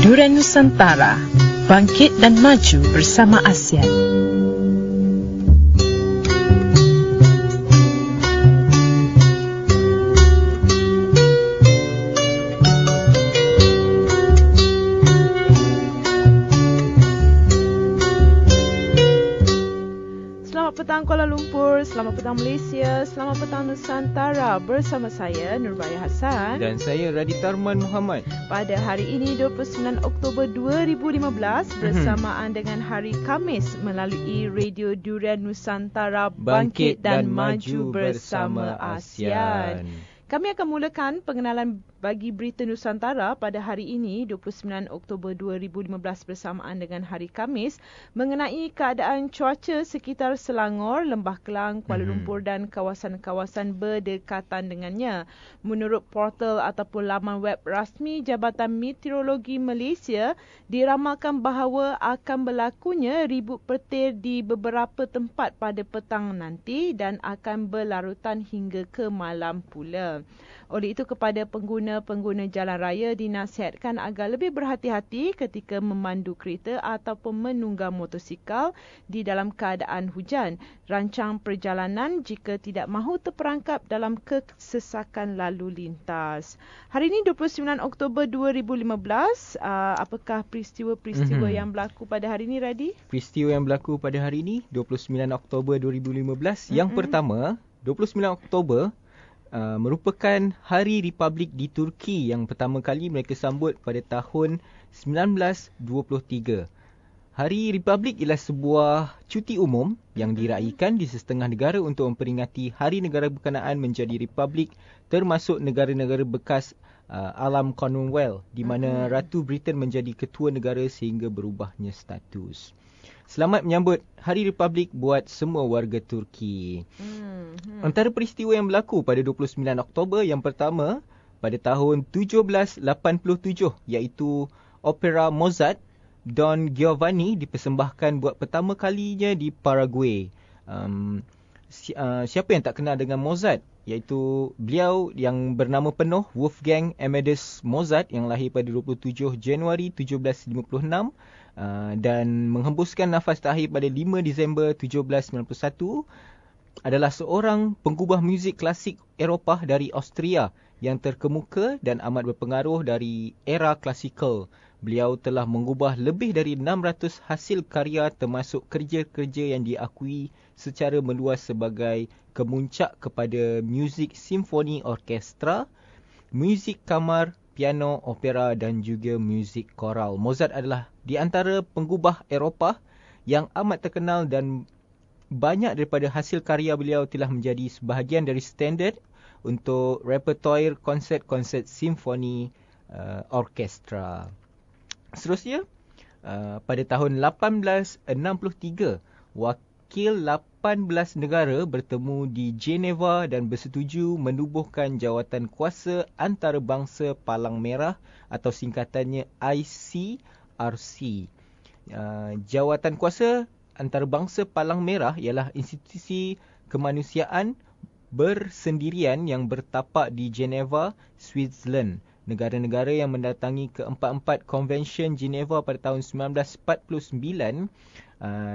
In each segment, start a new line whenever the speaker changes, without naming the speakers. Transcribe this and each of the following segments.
Durian Nusantara, bangkit dan maju bersama ASEAN.
Selamat petang Kuala Lumpur, selamat petang Malaysia, selamat petang Nusantara. Bersama saya Nurbaya Hassan
dan saya Raditarman Muhammad.
Pada hari ini 29 Oktober 2015 bersamaan dengan hari Khamis melalui Radio Durian Nusantara, bangkit dan maju bersama ASEAN. Kami akan mulakan pengenalan bagi berita Nusantara pada hari ini 29 Oktober 2015 bersamaan dengan hari Khamis mengenai keadaan cuaca sekitar Selangor, Lembah Kelang, Kuala Lumpur dan kawasan-kawasan berdekatan dengannya. Menurut portal ataupun laman web rasmi Jabatan Meteorologi Malaysia, diramalkan bahawa akan berlakunya ribut petir di beberapa tempat pada petang nanti dan akan berlarutan hingga ke malam pula. Oleh itu, kepada pengguna-pengguna jalan raya dinasihatkan agar lebih berhati-hati ketika memandu kereta ataupun menunggang motosikal di dalam keadaan hujan. Rancang perjalanan jika tidak mahu terperangkap dalam kesesakan lalu lintas. Hari ini 29 Oktober 2015, apakah peristiwa-peristiwa yang berlaku pada hari ini, Radi?
Peristiwa yang berlaku pada hari ini 29 Oktober 2015. Yang pertama, 29 Oktober merupakan Hari Republik di Turki yang pertama kali mereka sambut pada tahun 1923. Hari Republik ialah sebuah cuti umum yang diraikan di setengah negara untuk memperingati Hari Negara Berkenaan menjadi Republik, termasuk negara-negara bekas alam Commonwealth di mana Ratu Britain menjadi ketua negara sehingga berubahnya status. Selamat menyambut Hari Republik buat semua warga Turki. Antara peristiwa yang berlaku pada 29 Oktober, yang pertama pada tahun 1787 iaitu opera Mozart Don Giovanni dipersembahkan buat pertama kalinya di Paraguay. Siapa yang tak kenal dengan Mozart? Iaitu beliau yang bernama penuh Wolfgang Amadeus Mozart yang lahir pada 27 Januari 1756 dan menghembuskan nafas terakhir pada 5 Disember 1791, adalah seorang penggubah muzik klasik Eropah dari Austria yang terkemuka dan amat berpengaruh dari era klasikal. Beliau telah mengubah lebih dari 600 hasil karya termasuk kerja-kerja yang diakui secara meluas sebagai kemuncak kepada muzik simfoni orkestra, muzik kamar, piano, opera dan juga muzik koral. Mozart adalah di antara penggubah Eropah yang amat terkenal dan banyak daripada hasil karya beliau telah menjadi sebahagian dari standard untuk repertoire konsert-konsert simfoni orkestra. Seterusnya, pada tahun 1863, wakil 18 negara bertemu di Geneva dan bersetuju menubuhkan jawatan kuasa antarabangsa Palang Merah atau singkatannya ICRC. Jawatan kuasa antarabangsa Palang Merah ialah institusi kemanusiaan bersendirian yang bertapak di Geneva, Switzerland. Negara-negara yang mendatangi ke-44 Konvensyen Geneva pada tahun 1949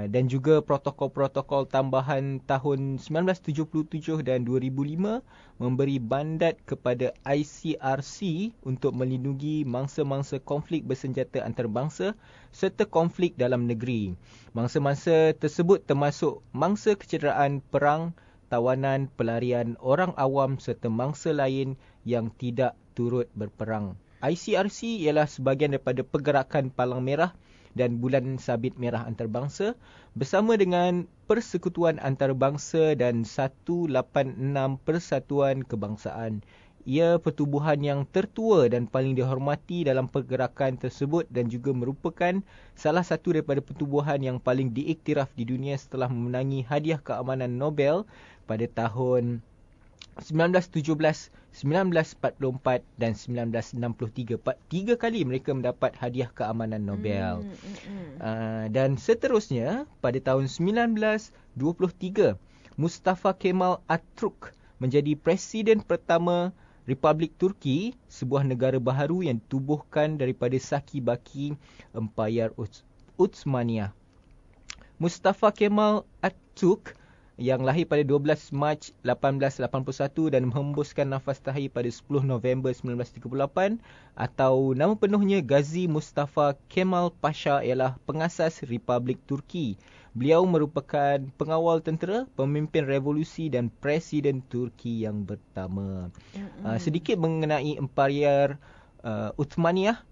dan juga protokol-protokol tambahan tahun 1977 dan 2005 memberi mandat kepada ICRC untuk melindungi mangsa-mangsa konflik bersenjata antarabangsa serta konflik dalam negeri. Mangsa-mangsa tersebut termasuk mangsa kecederaan perang, tawanan, pelarian, orang awam serta mangsa lain yang tidak turut berperang. ICRC ialah sebahagian daripada pergerakan Palang Merah dan Bulan Sabit Merah Antarabangsa bersama dengan Persekutuan Antarabangsa dan 186 Persatuan Kebangsaan. Ia pertubuhan yang tertua dan paling dihormati dalam pergerakan tersebut dan juga merupakan salah satu daripada pertubuhan yang paling diiktiraf di dunia setelah memenangi Hadiah Keamanan Nobel pada tahun 1917, 1944 dan 1963. 3 kali mereka mendapat Hadiah Keamanan Nobel. Dan seterusnya, pada tahun 1923, Mustafa Kemal Atatürk menjadi Presiden pertama Republik Turki, sebuah negara baharu yang ditubuhkan daripada Saki-Baki Empayar Utsmaniyah. Mustafa Kemal Atatürk yang lahir pada 12 Mac 1881 dan menghembuskan nafas terakhir pada 10 November 1938, atau nama penuhnya Gazi Mustafa Kemal Pasha, ialah pengasas Republik Turki. Beliau merupakan pengawal tentera, pemimpin revolusi dan presiden Turki yang pertama. Sedikit mengenai Empayar Utsmaniyah.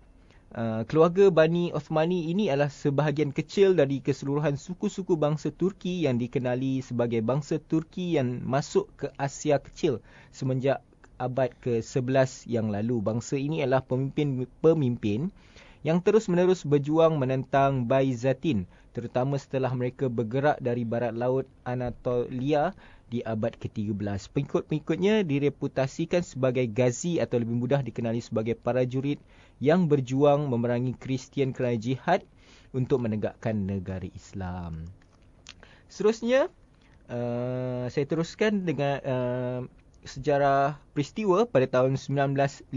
Keluarga Bani Osmani ini adalah sebahagian kecil dari keseluruhan suku-suku bangsa Turki yang dikenali sebagai bangsa Turki yang masuk ke Asia Kecil semenjak abad ke-11 yang lalu. Bangsa ini adalah pemimpin yang terus-menerus berjuang menentang Byzantin, terutama setelah mereka bergerak dari barat laut Anatolia di abad ke-13. Pengikut-pengikutnya direputasikan sebagai Ghazi atau lebih mudah dikenali sebagai prajurit yang berjuang memerangi Kristian kerana jihad untuk menegakkan negara Islam. Seterusnya, saya teruskan dengan sejarah peristiwa pada tahun 1956,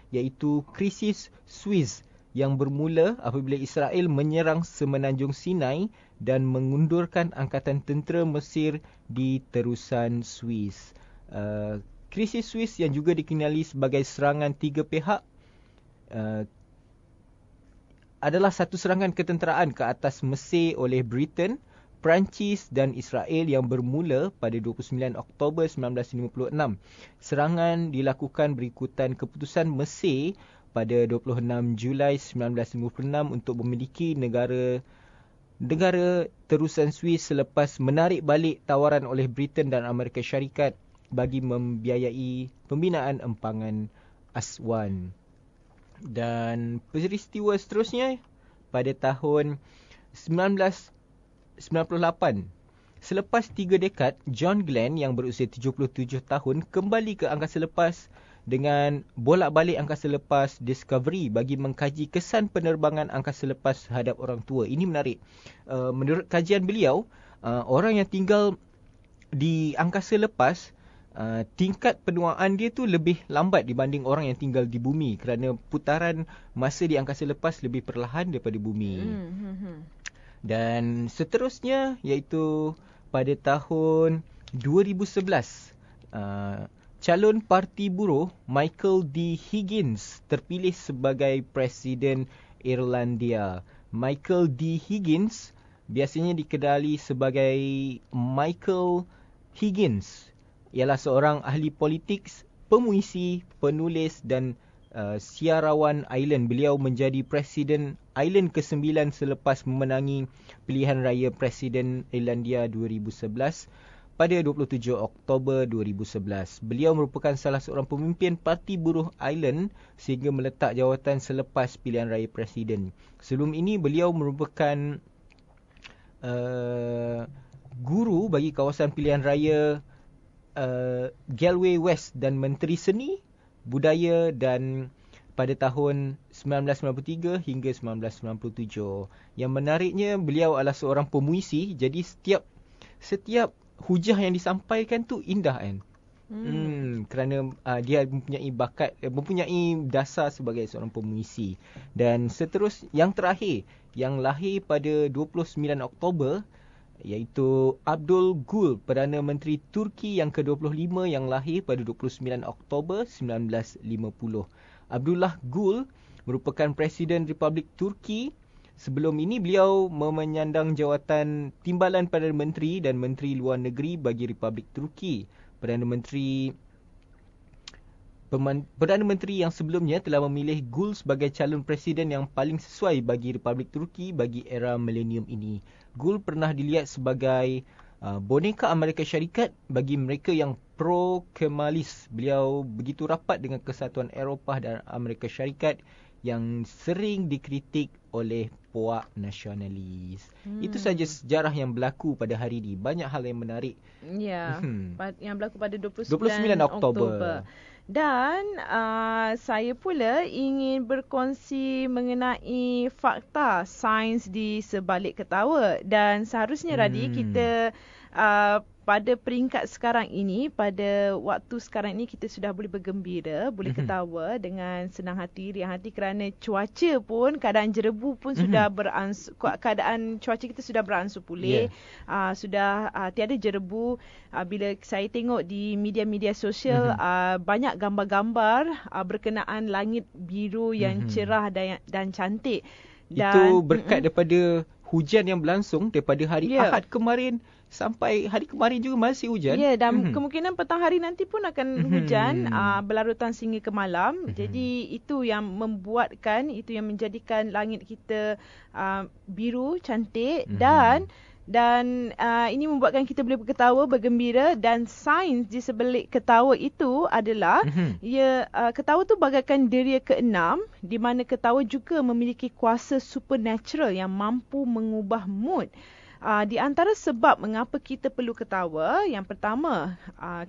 iaitu krisis Suez yang bermula apabila Israel menyerang semenanjung Sinai dan mengundurkan angkatan tentera Mesir di terusan Suez. Krisis Suez yang juga dikenali sebagai serangan tiga pihak adalah satu serangan ketenteraan ke atas Mesir oleh Britain, Perancis dan Israel yang bermula pada 29 Oktober 1956. Serangan dilakukan berikutan keputusan Mesir pada 26 Julai 1956 untuk memiliki negara terusan Suez selepas menarik balik tawaran oleh Britain dan Amerika Syarikat bagi membiayai pembinaan empangan Aswan. Dan peristiwa seterusnya pada tahun 1998. Selepas 3 dekad, John Glenn yang berusia 77 tahun kembali ke angkasa lepas dengan bolak-balik angkasa lepas Discovery bagi mengkaji kesan penerbangan angkasa lepas terhadap orang tua. Ini menarik. Menurut kajian beliau, orang yang tinggal di angkasa lepas, tingkat penuaan dia tu lebih lambat dibanding orang yang tinggal di bumi kerana putaran masa di angkasa lepas lebih perlahan daripada bumi. Dan seterusnya iaitu pada tahun 2011, calon Parti Buruh Michael D. Higgins terpilih sebagai Presiden Irlandia. Michael D. Higgins biasanya dikenali sebagai Michael Higgins. Ialah seorang ahli politik, pemuisi, penulis dan siarawan Ireland. Beliau menjadi Presiden Ireland ke-9 selepas memenangi pilihan raya Presiden Irlandia 2011 pada 27 Oktober 2011. Beliau merupakan salah seorang pemimpin Parti Buruh Ireland sehingga meletak jawatan selepas pilihan raya Presiden. Sebelum ini beliau merupakan guru bagi kawasan pilihan raya Galway West dan Menteri Seni, Budaya dan pada tahun 1993 hingga 1997. Yang menariknya, beliau adalah seorang pemuisi, jadi setiap hujah yang disampaikan tu indah kan. Kerana dia mempunyai dasar sebagai seorang pemuisi. Dan yang terakhir yang lahir pada 29 Oktober iaitu Abdul Gül, Perdana Menteri Turki yang ke-25 yang lahir pada 29 Oktober 1950. Abdullah Gül merupakan Presiden Republik Turki. Sebelum ini beliau menyandang jawatan Timbalan Perdana Menteri dan Menteri Luar Negeri bagi Republik Turki. Perdana Menteri yang sebelumnya telah memilih Gül sebagai calon presiden yang paling sesuai bagi Republik Turki bagi era milenium ini. Gül pernah dilihat sebagai boneka Amerika Syarikat bagi mereka yang pro-Kemalis. Beliau begitu rapat dengan kesatuan Eropah dan Amerika Syarikat yang sering dikritik oleh puak nasionalis. Itu saja sejarah yang berlaku pada hari ini. Banyak hal yang menarik.
Ya, yang berlaku pada 29
Oktober.
Dan saya pula ingin berkongsi mengenai fakta sains di sebalik ketawa. Dan seharusnya Radi kita pada peringkat sekarang ini, pada waktu sekarang ini kita sudah boleh bergembira, boleh ketawa dengan senang hati, riang hati kerana cuaca pun, keadaan jerebu pun sudah keadaan cuaca kita sudah beransur pulih. Sudah tiada jerebu. Bila saya tengok di media-media sosial, banyak gambar-gambar berkenaan langit biru yang cerah dan cantik.
Itu berkat daripada hujan yang berlangsung daripada hari Ahad kemarin sampai hari kemarin juga masih hujan.
Ya, dan kemungkinan petang hari nanti pun akan hujan berlarutan sehingga ke malam. Jadi itu yang membuatkan, itu yang menjadikan langit kita biru, cantik dan ini membuatkan kita boleh berketawa, bergembira, dan sains di sebalik ketawa itu adalah ketawa tu bagaikan deria keenam, di mana ketawa juga memiliki kuasa supernatural yang mampu mengubah mood. Di antara sebab mengapa kita perlu ketawa, yang pertama,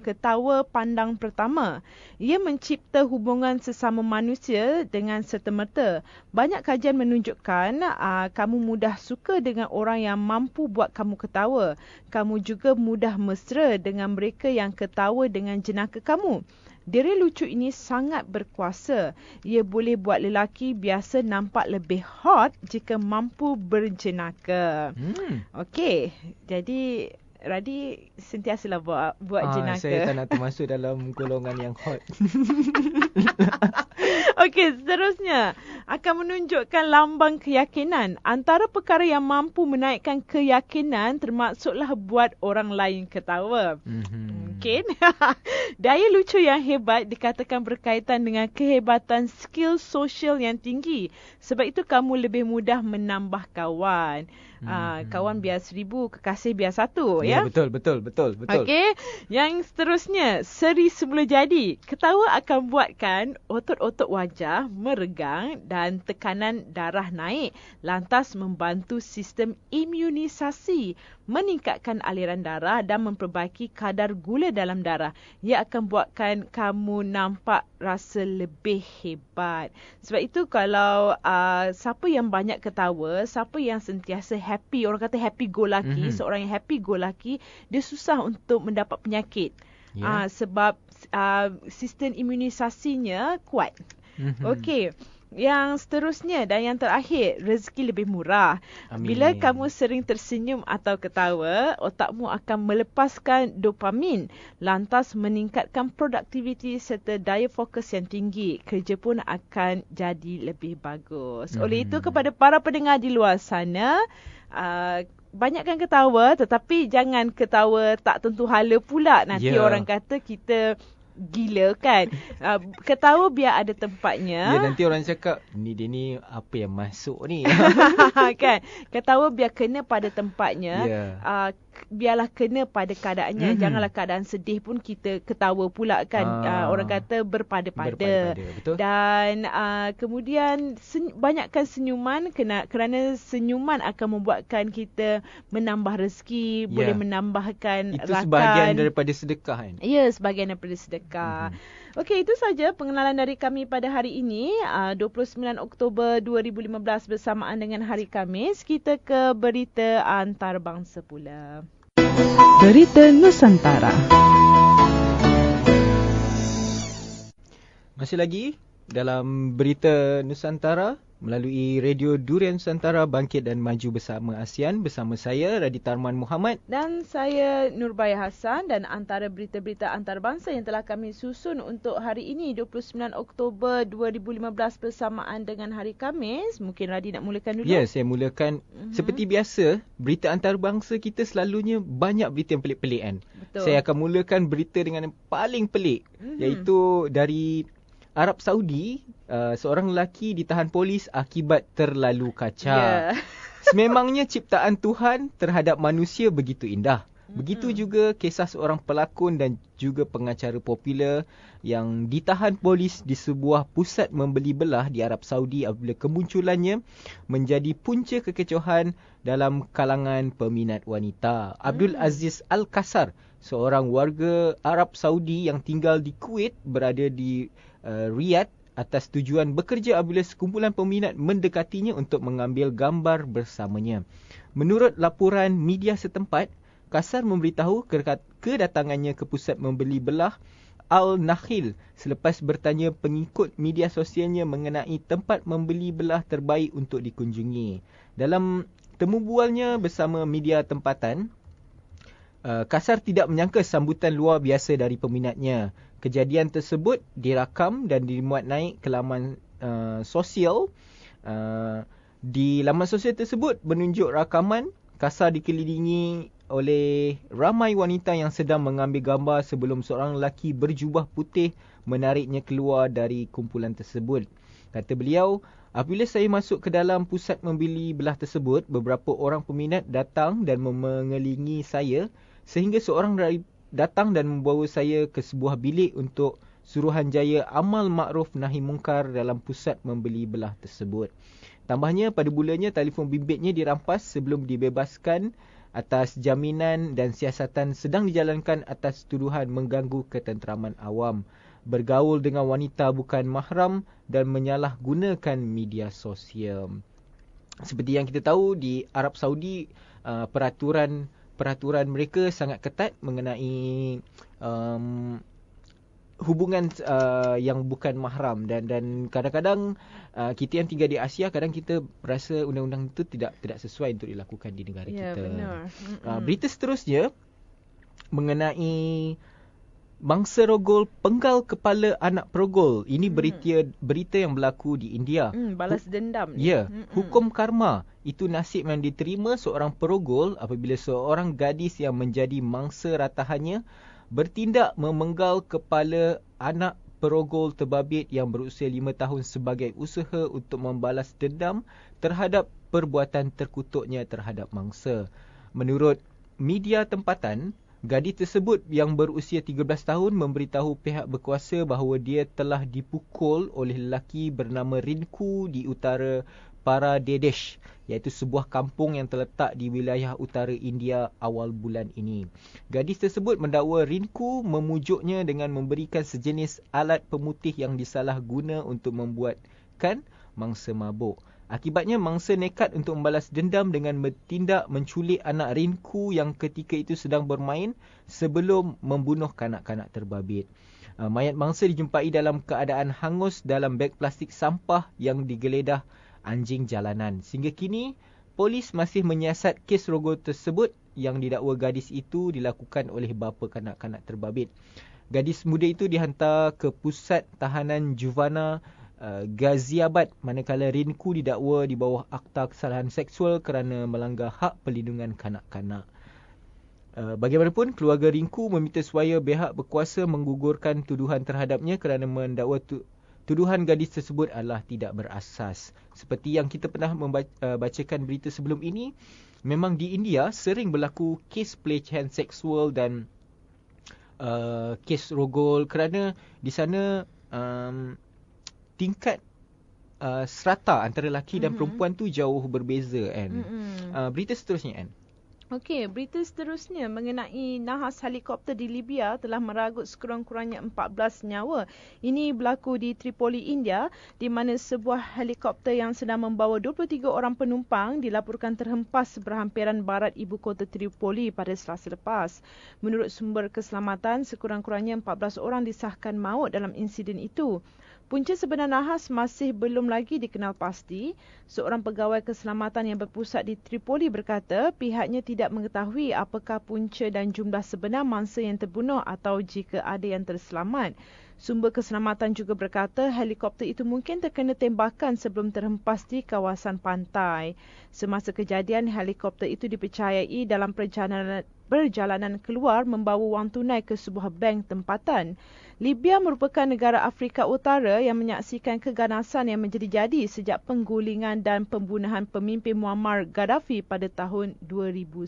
ketawa pandang pertama. Ia mencipta hubungan sesama manusia dengan serta-merta. Banyak kajian menunjukkan kamu mudah suka dengan orang yang mampu buat kamu ketawa. Kamu juga mudah mesra dengan mereka yang ketawa dengan jenaka kamu. Deria lucu ini sangat berkuasa. Ia boleh buat lelaki biasa nampak lebih hot jika mampu berjenaka. Okey, jadi Radi sentiasalah buat jenaka.
Saya tak nak termasuk dalam golongan yang hot.
Okey, seterusnya akan menunjukkan lambang keyakinan. Antara perkara yang mampu menaikkan keyakinan termasuklah buat orang lain ketawa. Mungkin daya lucu yang hebat dikatakan berkaitan dengan kehebatan skill sosial yang tinggi. Sebab itu kamu lebih mudah menambah kawan. Kawan biar 1,000, kekasih biar 1, ya.
Betul.
Okey, yang seterusnya, seri semula jadi. Ketawa akan buatkan otot-otot wajah meregang dan tekanan darah naik, lantas membantu sistem imunisasi, meningkatkan aliran darah dan memperbaiki kadar gula dalam darah. Ia akan buatkan kamu nampak rasa lebih hebat. Sebab itu kalau siapa yang banyak ketawa, siapa yang sentiasa happy, orang kata happy go lucky, seorang yang happy go lucky, dia susah untuk mendapat penyakit. Sebab sistem imunisasinya kuat. Okey. Yang seterusnya dan yang terakhir, rezeki lebih murah.
Amin.
Bila kamu sering tersenyum atau ketawa, otakmu akan melepaskan dopamin, lantas meningkatkan produktiviti serta daya fokus yang tinggi. Kerja pun akan jadi lebih bagus. Oleh itu, kepada para pendengar di luar sana, banyakkan ketawa, tetapi jangan ketawa tak tentu hala pula. Nanti orang kata kita gila kan. Ketawa biar ada tempatnya.
Nanti orang cakap, dia ni apa yang masuk ni.
Kan. Ketawa biar kena pada tempatnya. Biarlah kena pada keadaannya. Janganlah keadaan sedih pun kita ketawa pula kan. Orang kata berpada-pada.
Betul.
Dan kemudian banyakkan senyuman kerana senyuman akan membuatkan kita menambah rezeki, boleh menambahkan
itu
rakan.
sebahagian daripada sedekah kan.
Ya, sebahagian daripada sedekah. Okey, itu saja pengenalan dari kami pada hari ini, 29 Oktober 2015 bersamaan dengan Hari Khamis. Kita ke berita antarabangsa pula.
Berita Nusantara.
Masih lagi dalam berita Nusantara melalui Radio Durian Nusantara Bangkit dan Maju bersama ASEAN, bersama saya Radita Arman Muhammad
dan saya Nurbaya Hassan. Dan antara berita-berita antarabangsa yang telah kami susun untuk hari ini 29 Oktober 2015 bersamaan dengan Hari Khamis, mungkin Radi nak mulakan dulu.
Ya, saya mulakan. Seperti biasa, berita antarabangsa kita selalunya banyak berita yang pelik-pelik kan.
Betul. Saya
akan mulakan berita dengan yang paling pelik, iaitu dari Arab Saudi. Seorang lelaki ditahan polis akibat terlalu kacak. Sememangnya ciptaan Tuhan terhadap manusia begitu indah. Begitu juga kisah seorang pelakon dan juga pengacara popular yang ditahan polis di sebuah pusat membeli belah di Arab Saudi apabila kemunculannya menjadi punca kekecauan dalam kalangan peminat wanita. Abdul Aziz Al-Kasar, seorang warga Arab Saudi yang tinggal di Kuwait, berada di Riyadh atas tujuan bekerja apabila sekumpulan peminat mendekatinya untuk mengambil gambar bersamanya. Menurut laporan media setempat, Qassar memberitahu kedatangannya ke pusat membeli belah Al-Nakhil selepas bertanya pengikut media sosialnya mengenai tempat membeli belah terbaik untuk dikunjungi. Dalam temu bualnya bersama media tempatan, Qassar tidak menyangka sambutan luar biasa dari peminatnya. Kejadian tersebut dirakam dan dimuat naik ke laman sosial. Di laman sosial tersebut menunjuk rakaman Qassar dikelilingi oleh ramai wanita yang sedang mengambil gambar sebelum seorang lelaki berjubah putih menariknya keluar dari kumpulan tersebut. Kata beliau, apabila saya masuk ke dalam pusat membeli belah tersebut, beberapa orang peminat datang dan mengelilingi saya sehingga seorang datang dan membawa saya ke sebuah bilik untuk Suruhanjaya Amal Ma'ruf Nahi Munkar dalam pusat membeli belah tersebut. Tambahnya, pada bulannya telefon bimbitnya dirampas sebelum dibebaskan atas jaminan dan siasatan sedang dijalankan atas tuduhan mengganggu ketenteraman awam, bergaul dengan wanita bukan mahram dan menyalahgunakan media sosial. Seperti yang kita tahu, di Arab Saudi peraturan mereka sangat ketat mengenai hubungan yang bukan mahram, dan kadang-kadang kita yang tinggal di Asia, kadang kita rasa undang-undang itu tidak sesuai untuk dilakukan di negara kita.
Benar.
Berita seterusnya mengenai mangsa rogol penggal kepala anak perogol. Ini berita yang berlaku di India.
Balas dendam.
Ya, hukum karma. Itu nasib yang diterima seorang perogol apabila seorang gadis yang menjadi mangsa ratahannya bertindak memenggal kepala anak perogol terbabit yang berusia 5 tahun sebagai usaha untuk membalas dendam terhadap perbuatan terkutuknya terhadap mangsa. Menurut media tempatan, gadis tersebut yang berusia 13 tahun memberitahu pihak berkuasa bahawa dia telah dipukul oleh lelaki bernama Rinku di utara Paradesh, iaitu sebuah kampung yang terletak di wilayah utara India awal bulan ini. Gadis tersebut mendakwa Rinku memujuknya dengan memberikan sejenis alat pemutih yang disalah guna untuk membuatkan mangsa mabuk. Akibatnya mangsa nekat untuk membalas dendam dengan bertindak menculik anak Rinku yang ketika itu sedang bermain sebelum membunuh kanak-kanak terbabit. Mayat mangsa dijumpai dalam keadaan hangus dalam beg plastik sampah yang digeledah anjing jalanan. Sehingga kini, polis masih menyiasat kes rogol tersebut yang didakwa gadis itu dilakukan oleh bapa kanak-kanak terbabit. Gadis muda itu dihantar ke pusat tahanan Juvana Ghaziabad, manakala Rinku didakwa di bawah Akta Kesalahan Seksual kerana melanggar hak perlindungan kanak-kanak. Bagaimanapun, keluarga Rinku meminta supaya pihak berkuasa menggugurkan tuduhan terhadapnya kerana mendakwa tuduhan gadis tersebut adalah tidak berasas. Seperti yang kita pernah bacakan berita sebelum ini, memang di India sering berlaku kes pelecehan seksual dan kes rogol kerana di sana tingkat strata antara lelaki dan perempuan tu jauh berbeza, kan. Berita seterusnya, kan.
Okey, berita seterusnya mengenai nahas helikopter di Libya telah meragut sekurang-kurangnya 14 nyawa. Ini berlaku di Tripoli, India, di mana sebuah helikopter yang sedang membawa 23 orang penumpang dilaporkan terhempas berhampiran barat ibu kota Tripoli pada Selasa lepas. Menurut sumber keselamatan, sekurang-kurangnya 14 orang disahkan maut dalam insiden itu. Punca sebenar nahas masih belum lagi dikenal pasti. Seorang pegawai keselamatan yang berpusat di Tripoli berkata pihaknya tidak mengetahui apakah punca dan jumlah sebenar mangsa yang terbunuh atau jika ada yang terselamat. Sumber keselamatan juga berkata helikopter itu mungkin terkena tembakan sebelum terhempas di kawasan pantai. Semasa kejadian, helikopter itu dipercayai dalam perjalanan keluar membawa wang tunai ke sebuah bank tempatan. Libya merupakan negara Afrika Utara yang menyaksikan keganasan yang menjadi-jadi sejak penggulingan dan pembunuhan pemimpin Muammar Gaddafi pada tahun 2011.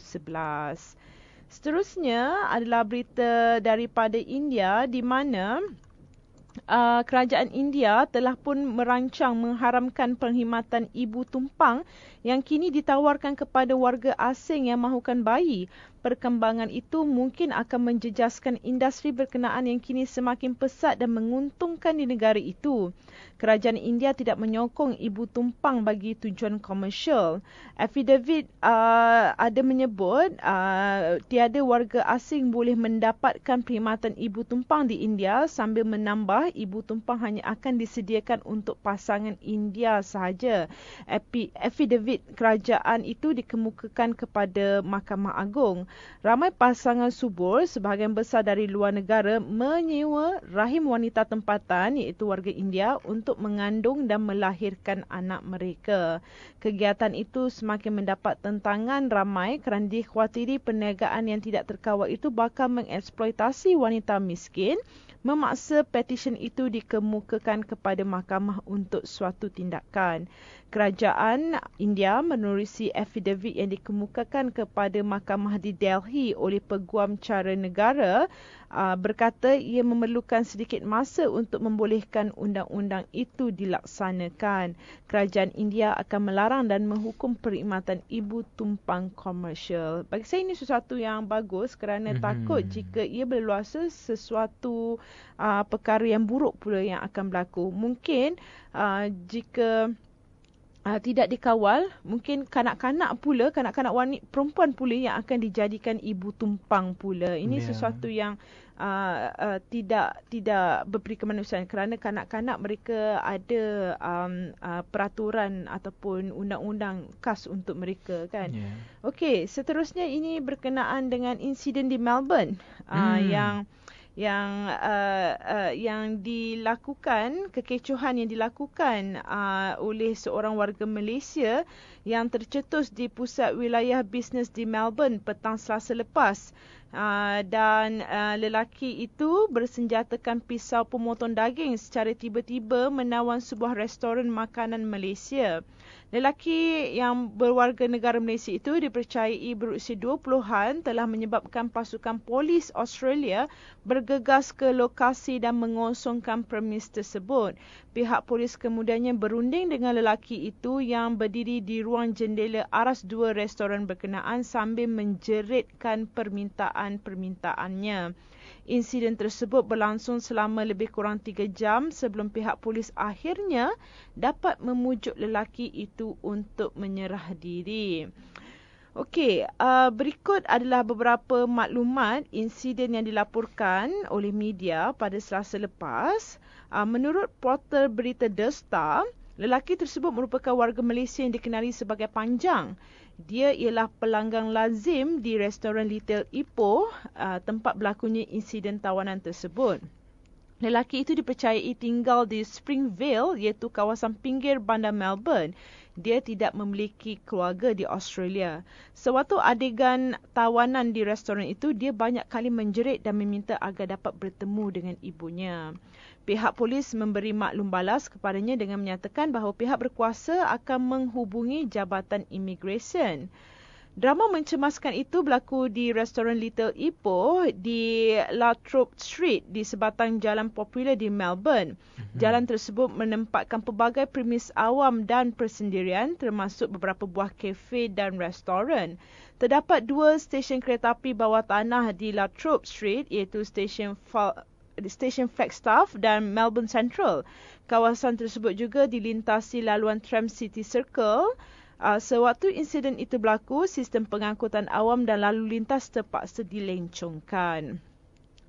Seterusnya adalah berita daripada India di mana kerajaan India telah pun merancang mengharamkan perkhidmatan ibu tumpang yang kini ditawarkan kepada warga asing yang mahukan bayi. Perkembangan itu mungkin akan menjejaskan industri berkenaan yang kini semakin pesat dan menguntungkan di negara itu. Kerajaan India tidak menyokong ibu tumpang bagi tujuan komersial. Affidavit ada menyebut tiada warga asing boleh mendapatkan perkhidmatan ibu tumpang di India, sambil menambah ibu tumpang hanya akan disediakan untuk pasangan India sahaja. Affidavit kerajaan itu dikemukakan kepada Mahkamah Agung. Ramai pasangan subur, sebahagian besar dari luar negara, menyewa rahim wanita tempatan iaitu warga India untuk mengandung dan melahirkan anak mereka. Kegiatan itu semakin mendapat tentangan ramai kerana dikhawatiri perniagaan yang tidak terkawal itu bakal mengeksploitasi wanita miskin. Memaksa petisyen itu dikemukakan kepada mahkamah untuk suatu tindakan. Kerajaan India menerusi affidavit yang dikemukakan kepada mahkamah di Delhi oleh Peguam Cara Negara, berkata ia memerlukan sedikit masa untuk membolehkan undang-undang itu dilaksanakan. Kerajaan India akan melarang dan menghukum perkhidmatan ibu tumpang komersial. Bagi saya ini sesuatu yang bagus kerana takut jika ia berluasa sesuatu perkara yang buruk pula yang akan berlaku. Mungkin jika tidak dikawal, mungkin kanak-kanak wanita perempuan pula yang akan dijadikan ibu tumpang pula. Ini sesuatu yang tidak berperi kemanusiaan kerana kanak-kanak mereka ada peraturan ataupun undang-undang khas untuk mereka kan. Okey, seterusnya ini berkenaan dengan insiden di Melbourne yang dilakukan, kekecohan yang dilakukan oleh seorang warga Malaysia yang tercetus di pusat wilayah bisnes di Melbourne petang Selasa lepas. Dan lelaki itu bersenjatakan pisau pemotong daging secara tiba-tiba menawan sebuah restoran makanan Malaysia. Lelaki yang berwarga negara Malaysia itu dipercayai berusia 20-an telah menyebabkan pasukan polis Australia bergegas ke lokasi dan mengosongkan premis tersebut. Pihak polis kemudiannya berunding dengan lelaki itu yang berdiri di ruang jendela aras dua restoran berkenaan sambil menjeritkan permintaannya. Insiden tersebut berlangsung selama lebih kurang 3 jam sebelum pihak polis akhirnya dapat memujuk lelaki itu untuk menyerah diri. Okey, berikut adalah beberapa maklumat insiden yang dilaporkan oleh media pada Selasa lepas. Menurut portal berita The Star, lelaki tersebut merupakan warga Malaysia yang dikenali sebagai Panjang. Dia ialah pelanggan lazim di restoran Little Ipoh, tempat berlakunya insiden tawanan tersebut. Lelaki itu dipercayai tinggal di Springvale, iaitu kawasan pinggir bandar Melbourne. Dia tidak memiliki keluarga di Australia. Sewaktu adegan tawanan di restoran itu, dia banyak kali menjerit dan meminta agar dapat bertemu dengan ibunya. Pihak polis memberi maklum balas kepadanya dengan menyatakan bahawa pihak berkuasa akan menghubungi Jabatan Imigresen. Drama mencemaskan itu berlaku di restoran Little Ipoh di La Trobe Street di sebatang jalan popular di Melbourne. Jalan tersebut menempatkan pelbagai premis awam dan persendirian termasuk beberapa buah kafe dan restoran. Terdapat 2 stesen kereta api bawah tanah di La Trobe Street iaitu stesen Flagstaff dan Melbourne Central. Kawasan tersebut juga dilintasi laluan tram City Circle. Sewaktu insiden itu berlaku, sistem pengangkutan awam dan lalu lintas terpaksa dilencongkan.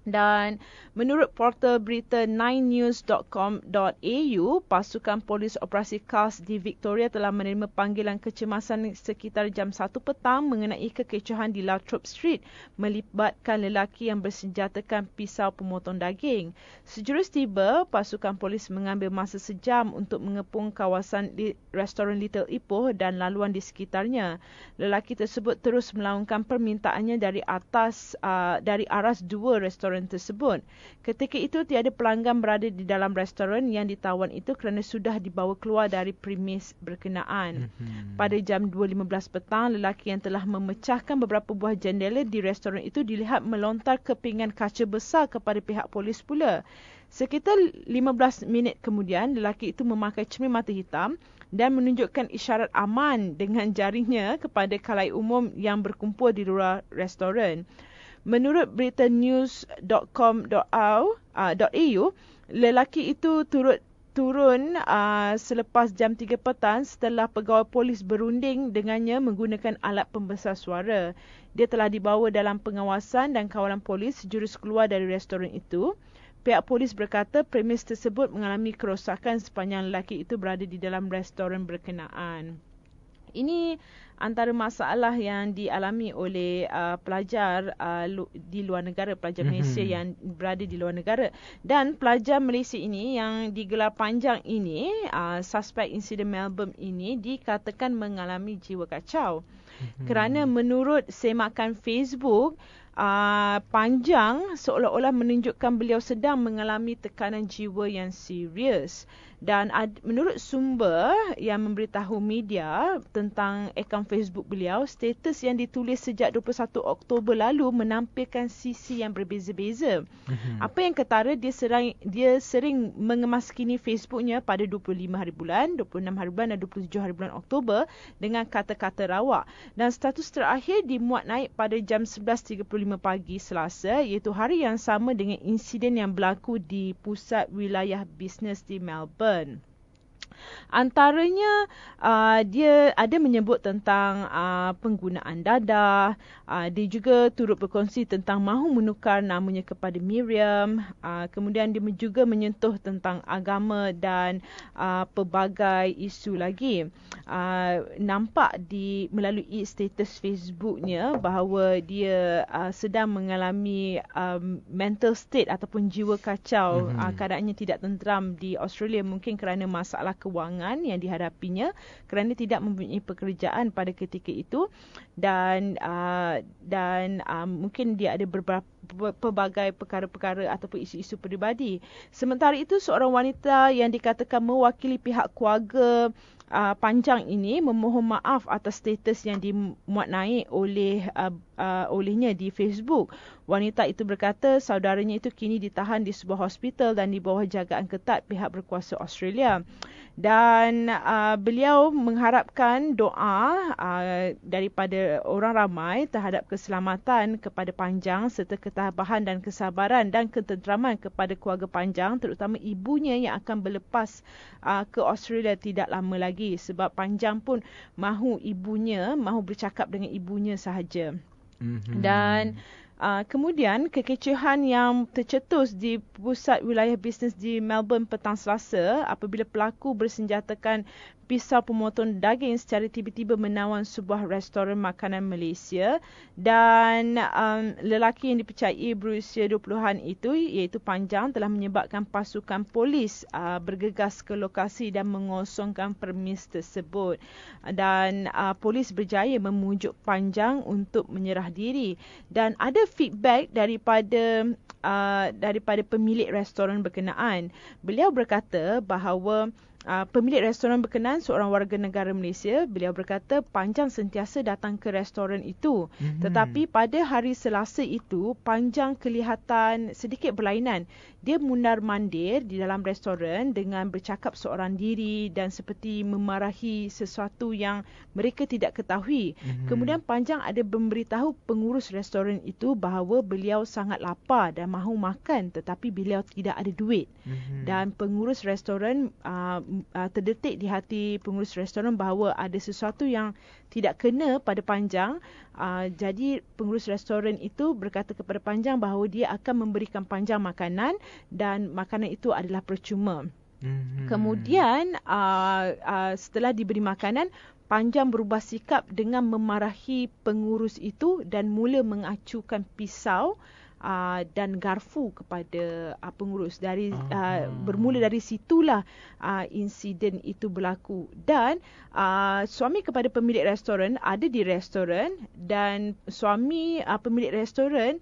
Dan menurut portal berita 9news.com.au, pasukan polis operasi KAS di Victoria telah menerima panggilan kecemasan sekitar jam 1 petang mengenai kekecohan di La Trobe Street melibatkan lelaki yang bersenjatakan pisau pemotong daging. Sejurus tiba, pasukan polis mengambil masa sejam untuk mengepung kawasan restoran Little Ipoh dan laluan di sekitarnya. Lelaki tersebut terus melaungkan permintaannya dari aras dua restoran restoran tersebut. Ketika itu tiada pelanggan berada di dalam restoran yang ditawan itu kerana sudah dibawa keluar dari premis berkenaan. Pada jam 2.15 petang, lelaki yang telah memecahkan beberapa buah jendela di restoran itu dilihat melontar kepingan kaca besar kepada pihak polis pula. Sekitar 15 minit kemudian, lelaki itu memakai cermin mata hitam dan menunjukkan isyarat aman dengan jarinya kepada khalayak umum yang berkumpul di luar restoran. Menurut berita news.com.au, lelaki itu turun selepas jam 3 petang setelah pegawai polis berunding dengannya menggunakan alat pembesar suara. Dia telah dibawa dalam pengawasan dan kawalan polis jurus keluar dari restoran itu. Pihak polis berkata premis tersebut mengalami kerosakan sepanjang lelaki itu berada di dalam restoran berkenaan. Ini antara masalah yang dialami oleh pelajar di luar negara, pelajar Malaysia yang berada di luar negara. Dan pelajar Malaysia ini yang digelar panjang ini, suspek insiden Melbourne ini dikatakan mengalami jiwa kacau. Kerana menurut semakan Facebook, panjang seolah-olah menunjukkan beliau sedang mengalami tekanan jiwa yang serius. Dan menurut sumber yang memberitahu media tentang akaun Facebook beliau, status yang ditulis sejak 21 Oktober lalu menampilkan sisi yang berbeza-beza. Apa yang ketara, dia sering mengemaskini Facebooknya pada 25 hari bulan, 26 hari bulan dan 27 hari bulan Oktober dengan kata-kata rawak. Dan status terakhir dimuat naik pada jam 11.35 pagi Selasa, iaitu hari yang sama dengan insiden yang berlaku di pusat wilayah bisnes di Melbourne. Antaranya dia ada menyebut tentang penggunaan dadah. Dia juga turut berkongsi tentang mahu menukar namanya kepada Miriam. Kemudian dia juga menyentuh tentang agama dan pelbagai isu lagi. Nampak melalui status Facebooknya bahawa dia sedang mengalami mental state ataupun jiwa kacau. Keadaannya tidak tenteram di Australia, mungkin kerana masalah kewangan yang dihadapinya, kerana tidak mempunyai pekerjaan pada ketika itu, dan mungkin dia ada pelbagai perkara-perkara ataupun isu-isu peribadi. Sementara itu, seorang wanita yang dikatakan mewakili pihak keluarga panjang ini memohon maaf atas status yang dimuat naik olehnya di Facebook. Wanita itu berkata saudaranya itu kini ditahan di sebuah hospital dan di bawah jagaan ketat pihak berkuasa Australia. Dan beliau mengharapkan doa daripada orang ramai terhadap keselamatan kepada Panjang serta ketabahan dan kesabaran dan ketenteraman kepada keluarga Panjang, terutama ibunya yang akan berlepas ke Australia tidak lama lagi, sebab Panjang pun mahu bercakap dengan ibunya sahaja. Dan kemudian kekecohan yang tercetus di pusat wilayah bisnes di Melbourne petang Selasa apabila pelaku bersenjatakan pisau pemotong daging secara tiba-tiba menawan sebuah restoran makanan Malaysia, dan lelaki yang dipercayai berusia 20-an itu, iaitu Panjang, telah menyebabkan pasukan polis bergegas ke lokasi dan mengosongkan premis tersebut, dan polis berjaya memujuk Panjang untuk menyerah diri. Dan ada feedback daripada pemilik restoran berkenaan. Beliau berkata bahawa pemilik restoran berkenaan seorang warga negara Malaysia. Beliau berkata Panjang sentiasa datang ke restoran itu. Tetapi pada hari Selasa itu, Panjang kelihatan sedikit berlainan. Dia mundar-mandir di dalam restoran dengan bercakap seorang diri dan seperti memarahi sesuatu yang mereka tidak ketahui. Kemudian Panjang ada memberitahu pengurus restoran itu bahawa beliau sangat lapar dan mahu makan, tetapi beliau tidak ada duit. Dan pengurus restoran terdetik di hati pengurus restoran bahawa ada sesuatu yang tidak kena pada Panjang. Jadi pengurus restoran itu berkata kepada Panjang bahawa dia akan memberikan Panjang makanan dan makanan itu adalah percuma. Kemudian setelah diberi makanan, Panjang berubah sikap dengan memarahi pengurus itu dan mula mengacukan pisau dan garfu kepada pengurus. Bermula dari situlah insiden itu berlaku. Dan suami kepada pemilik restoran ada di restoran, dan suami pemilik restoran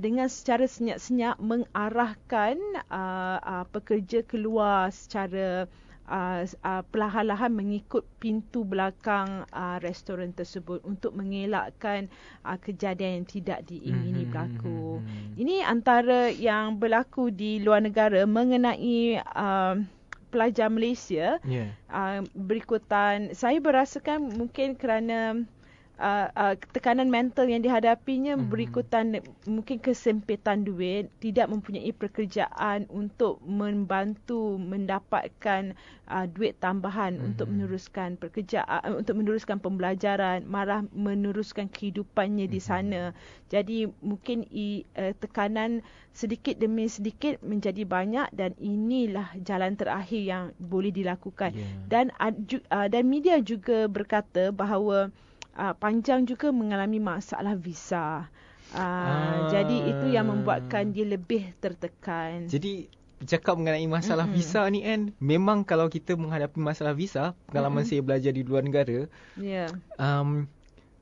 dengan secara senyap-senyap mengarahkan pekerja keluar secara perlahan-lahan mengikut pintu belakang restoran tersebut untuk mengelakkan kejadian yang tidak diingini berlaku. Ini antara yang berlaku di luar negara mengenai pelajar Malaysia. Berikutan, saya berasakan mungkin kerana tekanan mental yang dihadapinya berikutan mungkin kesempitan duit, tidak mempunyai pekerjaan untuk membantu mendapatkan duit tambahan untuk meneruskan pekerjaan, untuk meneruskan pembelajaran, malah meneruskan kehidupannya di sana. Jadi mungkin tekanan sedikit demi sedikit menjadi banyak, dan inilah jalan terakhir yang boleh dilakukan. Dan media juga berkata bahawa Panjang juga mengalami masalah visa. Jadi itu yang membuatkan dia lebih tertekan.
Jadi bercakap mengenai masalah visa ni kan, memang kalau kita menghadapi masalah visa, pengalaman saya belajar di luar negara,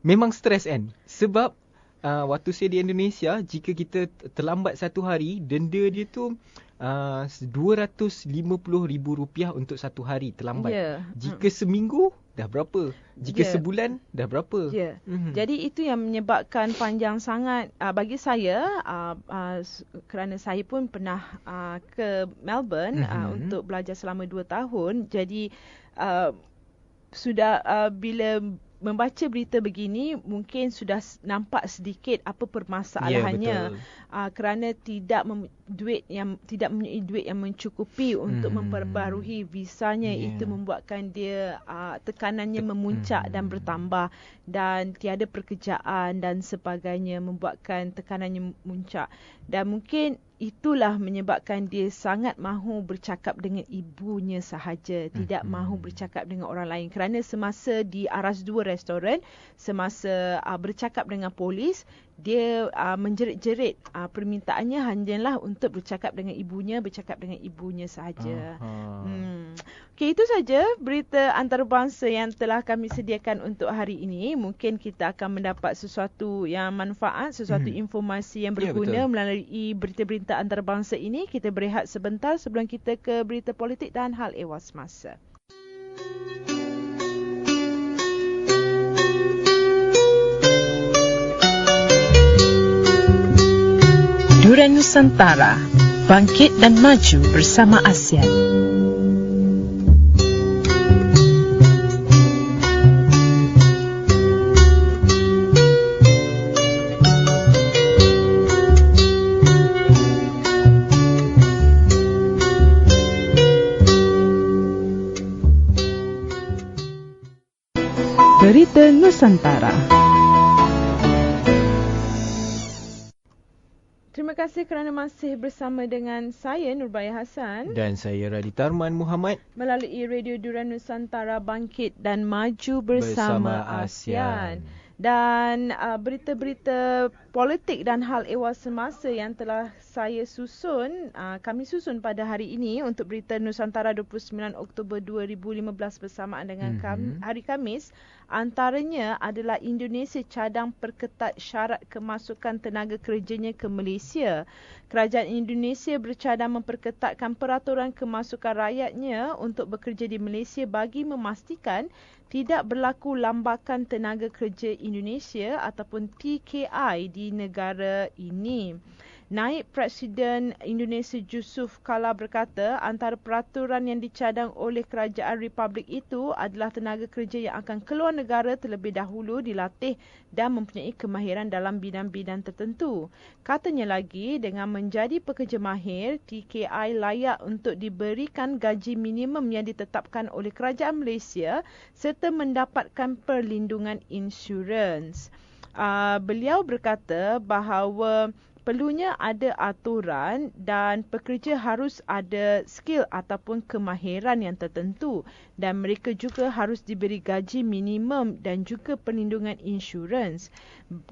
memang stres kan. Sebab waktu saya di Indonesia, jika kita terlambat satu hari, denda dia tu RM250,000 untuk satu hari terlambat. Jika seminggu dah berapa? Jika sebulan dah berapa?
Jadi itu yang menyebabkan panjang sangat bagi saya, kerana saya pun pernah ke Melbourne untuk belajar selama 2 tahun. Jadi sudah bila membaca berita begini, mungkin sudah nampak sedikit apa permasalahannya. Kerana tidak mempunyai duit yang mencukupi untuk memperbaharui visanya. Itu membuatkan dia tekanannya memuncak dan bertambah, dan tiada pekerjaan dan sebagainya, membuatkan tekanannya memuncak. Dan mungkin itulah menyebabkan dia sangat mahu bercakap dengan ibunya sahaja, tidak mahu bercakap dengan orang lain. Kerana semasa di aras 2 restoran, semasa bercakap dengan polis, dia menjerit-jerit. Permintaannya hanyalah untuk bercakap dengan ibunya sahaja. Okey, itu saja berita antarabangsa yang telah kami sediakan untuk hari ini. Mungkin kita akan mendapat sesuatu yang manfaat, sesuatu informasi yang berguna melalui berita-berita antarabangsa ini. Kita berehat sebentar sebelum kita ke berita politik dan hal ehwal semasa.
Durian Nusantara, bangkit dan maju bersama ASEAN. Berita Nusantara.
Terima kasih kerana masih bersama dengan saya, Nurbaya Hassan.
Dan saya Radita Arman Muhammad.
Melalui Radio Durian Nusantara, bangkit dan maju bersama ASEAN. Dan berita-berita politik dan hal ehwal semasa yang telah kami susun pada hari ini untuk Berita Nusantara 29 Oktober 2015 bersamaan dengan hari Khamis. Antaranya adalah Indonesia cadang perketat syarat kemasukan tenaga kerjanya ke Malaysia. Kerajaan Indonesia bercadang memperketatkan peraturan kemasukan rakyatnya untuk bekerja di Malaysia bagi memastikan tidak berlaku lambakan tenaga kerja Indonesia ataupun TKI di negara ini. Naib Presiden Indonesia Jusuf Kalla berkata antara peraturan yang dicadang oleh Kerajaan Republik itu adalah tenaga kerja yang akan keluar negara terlebih dahulu dilatih dan mempunyai kemahiran dalam bidang-bidang tertentu. Katanya lagi, dengan menjadi pekerja mahir, TKI layak untuk diberikan gaji minimum yang ditetapkan oleh Kerajaan Malaysia serta mendapatkan perlindungan insurans. Beliau berkata bahawa perlunya ada aturan dan pekerja harus ada skill ataupun kemahiran yang tertentu dan mereka juga harus diberi gaji minimum dan juga perlindungan insurans.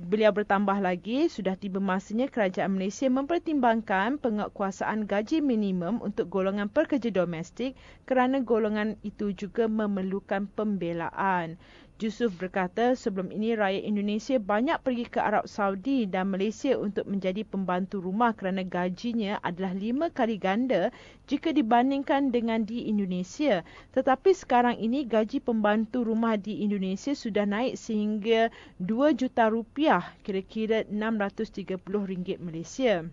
Beliau bertambah lagi, sudah tiba masanya kerajaan Malaysia mempertimbangkan penguatkuasaan gaji minimum untuk golongan pekerja domestik kerana golongan itu juga memerlukan pembelaan. Jusuf berkata sebelum ini rakyat Indonesia banyak pergi ke Arab Saudi dan Malaysia untuk menjadi pembantu rumah kerana gajinya adalah 5 kali ganda jika dibandingkan dengan di Indonesia. Tetapi sekarang ini gaji pembantu rumah di Indonesia sudah naik sehingga 2 juta rupiah, kira-kira RM630 Malaysia.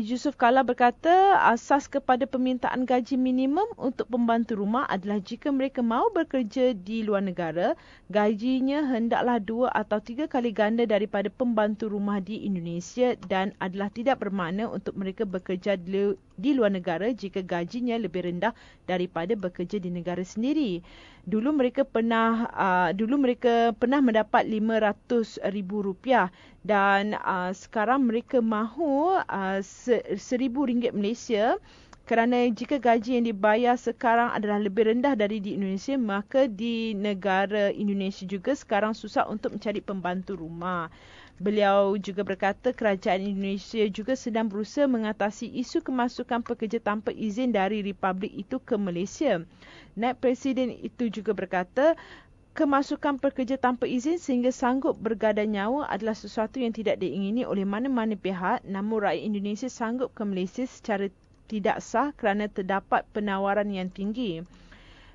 Yusuf Kala berkata asas kepada permintaan gaji minimum untuk pembantu rumah adalah jika mereka mahu bekerja di luar negara, gajinya hendaklah 2 atau 3 kali ganda daripada pembantu rumah di Indonesia dan adalah tidak bermakna untuk mereka bekerja di luar negara jika gajinya lebih rendah daripada bekerja di negara sendiri. Dulu mereka pernah mendapat RM500,000 dan sekarang mereka mahu RM1,000 Malaysia kerana jika gaji yang dibayar sekarang adalah lebih rendah dari di Indonesia, maka di negara Indonesia juga sekarang susah untuk mencari pembantu rumah. Beliau juga berkata kerajaan Indonesia juga sedang berusaha mengatasi isu kemasukan pekerja tanpa izin dari Republik itu ke Malaysia. Naib Presiden itu juga berkata kemasukan pekerja tanpa izin sehingga sanggup bergadai nyawa adalah sesuatu yang tidak diingini oleh mana-mana pihak, namun rakyat Indonesia sanggup ke Malaysia secara tidak sah kerana terdapat penawaran yang tinggi.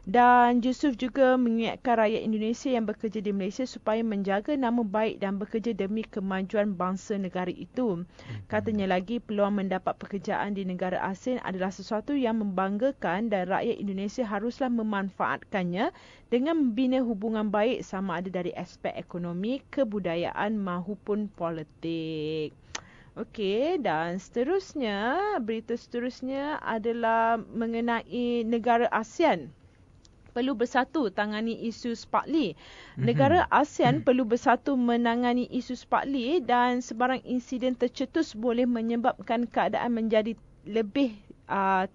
Dan Jusuf juga mengingatkan rakyat Indonesia yang bekerja di Malaysia supaya menjaga nama baik dan bekerja demi kemajuan bangsa negara itu. Katanya lagi, peluang mendapat pekerjaan di negara asing adalah sesuatu yang membanggakan dan rakyat Indonesia haruslah memanfaatkannya dengan membina hubungan baik sama ada dari aspek ekonomi, kebudayaan maupun politik. Okey, dan berita seterusnya adalah mengenai negara ASEAN perlu bersatu tangani isu Spratly. Negara ASEAN perlu bersatu menangani isu Spratly dan sebarang insiden tercetus boleh menyebabkan keadaan menjadi lebih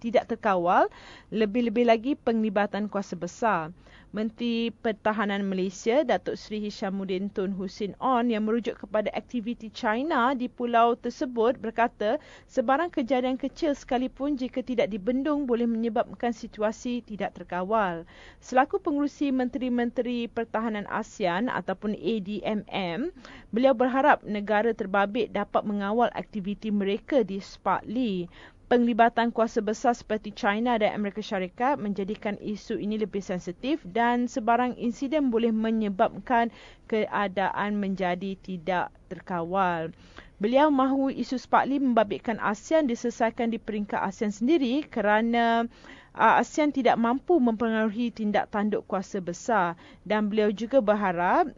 tidak terkawal, lebih-lebih lagi penglibatan kuasa besar. Menteri Pertahanan Malaysia, Datuk Seri Hishamuddin Tun Hussein On yang merujuk kepada aktiviti China di pulau tersebut berkata sebarang kejadian kecil sekalipun jika tidak dibendung boleh menyebabkan situasi tidak terkawal. Selaku pengerusi Menteri-Menteri Pertahanan ASEAN ataupun ADMM, beliau berharap negara terbabit dapat mengawal aktiviti mereka di Spratly. Penglibatan kuasa besar seperti China dan Amerika Syarikat menjadikan isu ini lebih sensitif dan sebarang insiden boleh menyebabkan keadaan menjadi tidak terkawal. Beliau mahu isu Spratly membabitkan ASEAN diselesaikan di peringkat ASEAN sendiri kerana ASEAN tidak mampu mempengaruhi tindak tanduk kuasa besar dan beliau juga berharap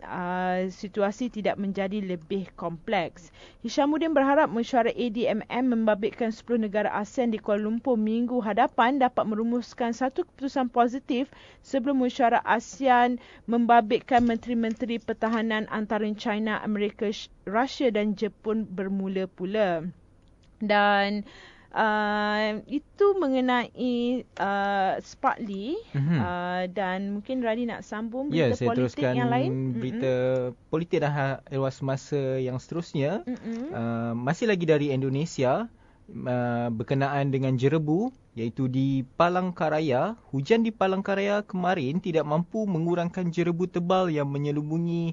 situasi tidak menjadi lebih kompleks. Hishamuddin berharap mesyuarat ADMM membabitkan 10 negara ASEAN di Kuala Lumpur minggu hadapan dapat merumuskan satu keputusan positif sebelum mesyuarat ASEAN membabitkan menteri-menteri pertahanan antara China, Amerika, Rusia dan Jepun bermula pula. Dan itu mengenai Spratly dan mungkin Radi nak sambung berita politik yang lain.
Berita politik dan ewas masa yang seterusnya. Masih lagi dari Indonesia berkenaan dengan jerebu iaitu di Palangkaraya. Hujan di Palangkaraya kemarin tidak mampu mengurangkan jerebu tebal yang menyelubungi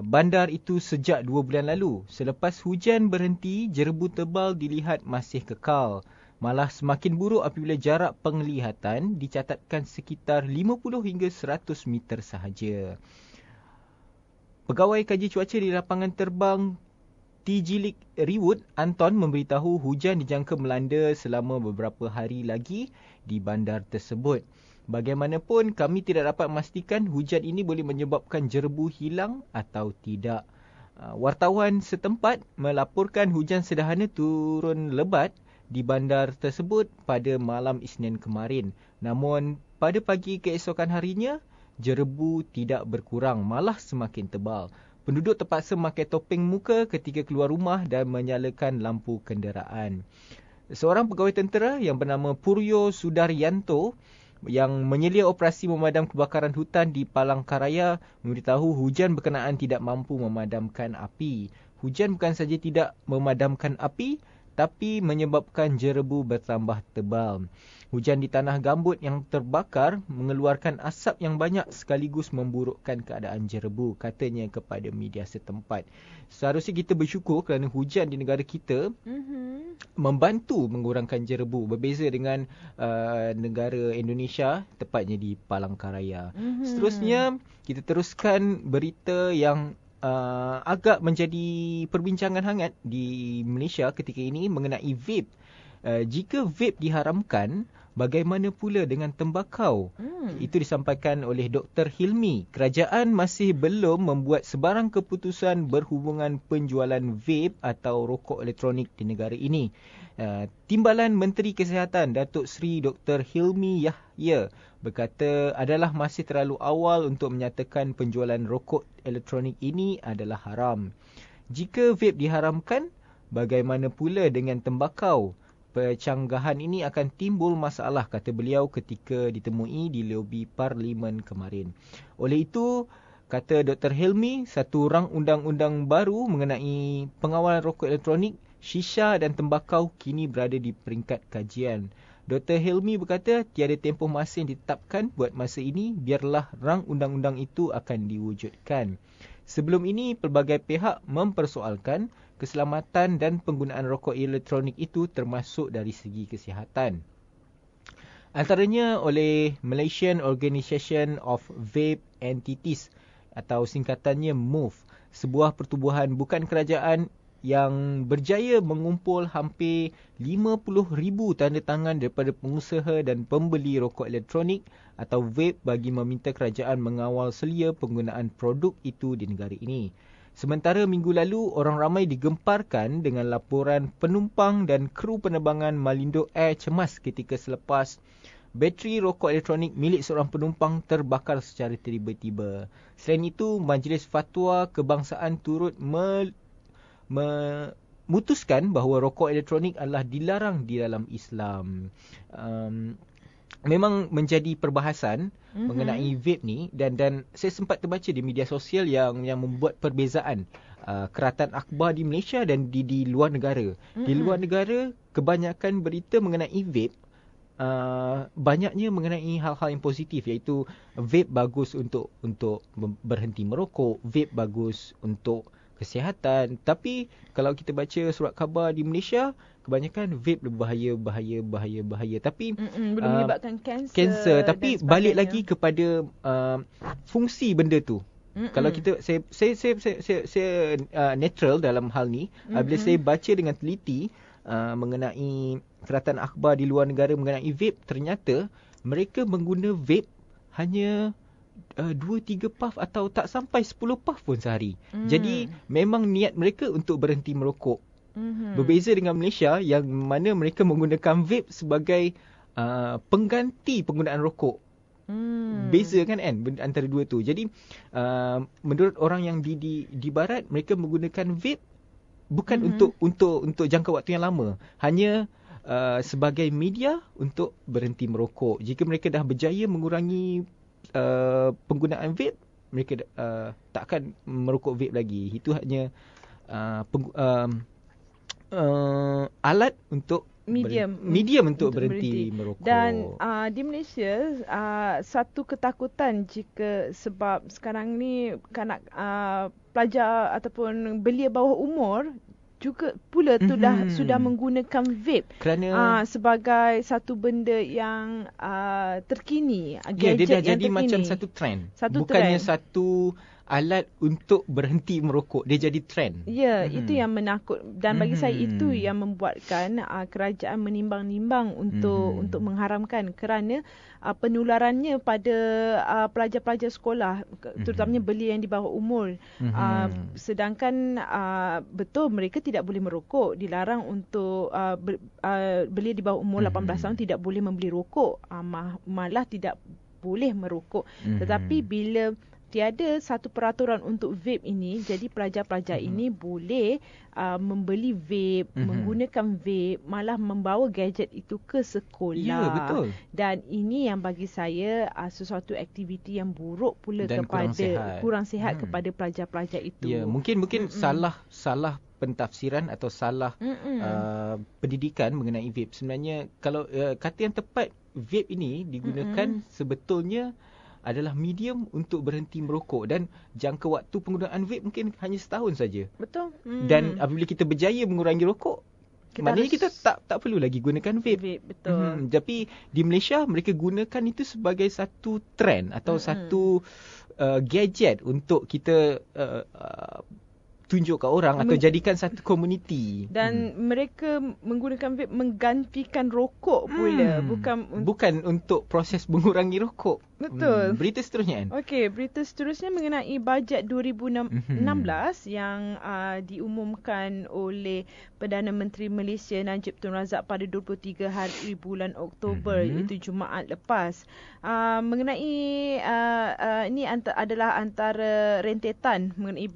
bandar itu sejak 2 bulan lalu. Selepas hujan berhenti, jerebu tebal dilihat masih kekal. Malah semakin buruk apabila jarak penglihatan dicatatkan sekitar 50 hingga 100 meter sahaja. Pegawai kaji cuaca di lapangan terbang Tijilik Riwood, Anton memberitahu hujan dijangka melanda selama beberapa hari lagi di bandar tersebut. Bagaimanapun, kami tidak dapat memastikan hujan ini boleh menyebabkan jerebu hilang atau tidak. Wartawan setempat melaporkan hujan sederhana turun lebat di bandar tersebut pada malam Isnin kemarin. Namun, pada pagi keesokan harinya, jerebu tidak berkurang, malah semakin tebal. Penduduk terpaksa memakai topeng muka ketika keluar rumah dan menyalakan lampu kenderaan. Seorang pegawai tentera yang bernama Puryo Sudaryanto yang menyelia operasi memadam kebakaran hutan di Palangkaraya memberitahu hujan berkenaan tidak mampu memadamkan api. Hujan bukan saja tidak memadamkan api, tapi menyebabkan jerebu bertambah tebal. Hujan di tanah gambut yang terbakar mengeluarkan asap yang banyak sekaligus memburukkan keadaan jerebu, katanya kepada media setempat. Seharusnya kita bersyukur kerana hujan di negara kita membantu mengurangkan jerebu, berbeza dengan negara Indonesia, tepatnya di Palangkaraya. Seterusnya, kita teruskan berita yang agak menjadi perbincangan hangat di Malaysia ketika ini mengenai vape. Jika vape diharamkan, bagaimana pula dengan tembakau? Itu disampaikan oleh Dr. Hilmi. Kerajaan masih belum membuat sebarang keputusan berhubungan penjualan vape atau rokok elektronik di negara ini. Timbalan Menteri Kesihatan Datuk Seri Dr. Hilmi Yahya berkata adalah masih terlalu awal untuk menyatakan penjualan rokok elektronik ini adalah haram. Jika vape diharamkan, bagaimana pula dengan tembakau? Percanggahan ini akan timbul masalah, kata beliau ketika ditemui di lobi Parlimen kemarin. Oleh itu, kata Dr. Hilmi, satu rang undang-undang baru mengenai pengawalan rokok elektronik, shisha dan tembakau kini berada di peringkat kajian. Dr. Hilmi berkata tiada tempoh masa yang ditetapkan buat masa ini, biarlah rang undang-undang itu akan diwujudkan. Sebelum ini, pelbagai pihak mempersoalkan keselamatan dan penggunaan rokok elektronik itu termasuk dari segi kesihatan. Antaranya oleh Malaysian Organisation of Vape Entities atau singkatannya MOVE, sebuah pertubuhan bukan kerajaan yang berjaya mengumpul hampir 50,000 tanda tangan daripada pengusaha dan pembeli rokok elektronik atau vape bagi meminta kerajaan mengawal selia penggunaan produk itu di negara ini. Sementara minggu lalu, orang ramai digemparkan dengan laporan penumpang dan kru penerbangan Malindo Air cemas ketika selepas bateri rokok elektronik milik seorang penumpang terbakar secara tiba-tiba. Selain itu, Majlis Fatwa Kebangsaan turut memutuskan bahawa rokok elektronik adalah dilarang di dalam Islam. Memang menjadi perbahasan mengenai vape ni dan saya sempat terbaca di media sosial yang membuat perbezaan keratan akhbar di Malaysia dan di luar negara. Di luar negara kebanyakan berita mengenai vape banyaknya mengenai hal-hal yang positif, iaitu vape bagus untuk berhenti merokok, vape bagus untuk kesihatan. Tapi kalau kita baca surat khabar di Malaysia, kebanyakan vape bahaya. Tapi
belum menyebabkan
kanser. Tapi balik lagi kepada fungsi benda tu. Kalau kita saya netral dalam hal ni, bila saya baca dengan teliti mengenai keratan akhbar di luar negara mengenai vape, ternyata mereka mengguna vape hanya 2-3 puff atau tak sampai 10 puff pun sehari. Jadi memang niat mereka untuk berhenti merokok. Berbeza dengan Malaysia yang mana mereka menggunakan vape sebagai pengganti penggunaan rokok. Beza kan antara dua tu. Jadi menurut orang yang di barat, mereka menggunakan vape bukan untuk jangka waktu yang lama, hanya sebagai media untuk berhenti merokok. Jika mereka dah berjaya mengurangi penggunaan vape, mereka tak akan merokok vape lagi. Itu hanya alat untuk medium untuk berhenti merokok.
Dan di Malaysia satu ketakutan jika sebab sekarang ni kanak pelajar ataupun belia bawah umur juga pula tu sudah menggunakan vape kerana sebagai satu benda yang terkini, gadget
dia dah
yang
jadi
terkini.
Macam satu trend. Bukannya satu alat untuk berhenti merokok, dia jadi trend.
Ya, itu yang menakut dan bagi saya itu yang membuatkan kerajaan menimbang-nimbang untuk mengharamkan kerana penularannya pada pelajar-pelajar sekolah, terutamanya belia yang di bawah umur. Sedangkan betul mereka tidak boleh merokok, dilarang untuk belia di bawah umur 18 tahun tidak boleh membeli rokok, malah tidak boleh merokok. Tetapi bila tiada satu peraturan untuk vape ini, jadi pelajar-pelajar ini boleh membeli vape, menggunakan vape, malah membawa gadget itu ke sekolah.
Ya, betul.
Dan ini yang bagi saya sesuatu aktiviti yang buruk pula
Dan
kepada kurang sihat kepada pelajar-pelajar itu.
Ya, mungkin salah pentafsiran atau salah pendidikan mengenai vape. Sebenarnya kalau kata yang tepat, vape ini digunakan sebetulnya adalah medium untuk berhenti merokok, dan jangka waktu penggunaan vape mungkin hanya setahun saja.
Betul.
Dan apabila kita berjaya mengurangi rokok, maknanya kita tak perlu lagi gunakan vape.
Betul.
Tapi di Malaysia mereka gunakan itu sebagai satu trend atau satu gadget untuk kita tunjuk ke orang atau jadikan satu komuniti.
Dan mereka menggunakan vape menggantikan rokok pula,
bukan untuk proses mengurangi rokok.
Betul.
Berita seterusnya kan?
Okey, berita seterusnya mengenai bajet 2016 yang diumumkan oleh Perdana Menteri Malaysia Najib Tun Razak pada 23 hari bulan Oktober, iaitu Jumaat lepas. Mengenai ini adalah antara rentetan mengenai